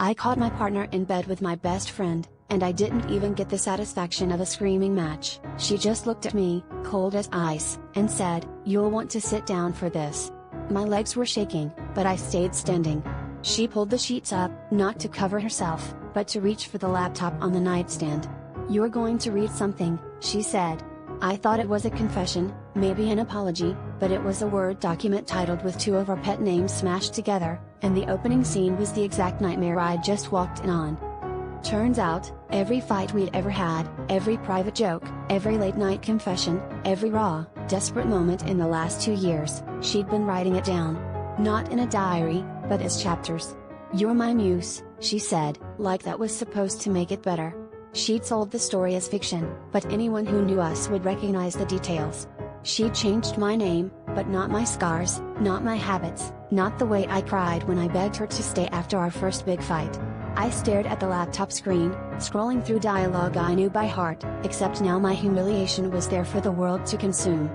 I caught my partner in bed with my best friend, and I didn't even get the satisfaction of a screaming match. She just looked at me, cold as ice, and said, "You'll want to sit down for this." My legs were shaking, but I stayed standing. She pulled the sheets up, not to cover herself, but to reach for the laptop on the nightstand. "You're going to read something," she said. I thought it was a confession, maybe an apology, but it was a Word document titled with two of our pet names smashed together, and the opening scene was the exact nightmare I'd just walked in on. Turns out, every fight we'd ever had, every private joke, every late night confession, every raw, desperate moment in the last 2 years, she'd been writing it down. Not in a diary, but as chapters. "You're my muse," she said, like that was supposed to make it better. She'd sold the story as fiction, but anyone who knew us would recognize the details. She'd changed my name, but not my scars, not my habits, not the way I cried when I begged her to stay after our first big fight. I stared at the laptop screen, scrolling through dialogue I knew by heart, except now my humiliation was there for the world to consume.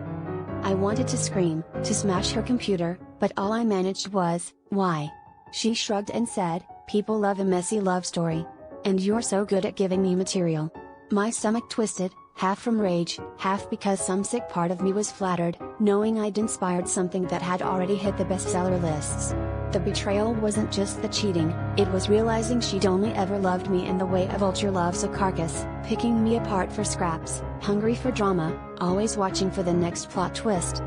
I wanted to scream, to smash her computer, but all I managed was, "Why?" She shrugged and said, "People love a messy love story. And you're so good at giving me material." My stomach twisted, half from rage, half because some sick part of me was flattered, knowing I'd inspired something that had already hit the bestseller lists. The betrayal wasn't just the cheating, it was realizing she'd only ever loved me in the way a vulture loves a carcass, picking me apart for scraps, hungry for drama, always watching for the next plot twist.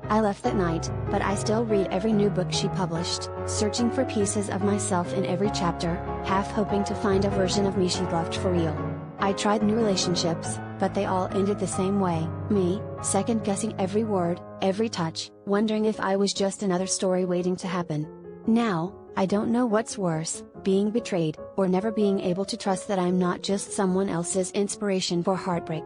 I left that night, but I still read every new book she published, searching for pieces of myself in every chapter, half hoping to find a version of me she'd loved for real. I tried new relationships, but they all ended the same way, me, second-guessing every word, every touch, wondering if I was just another story waiting to happen. Now, I don't know what's worse, being betrayed, or never being able to trust that I'm not just someone else's inspiration for heartbreak.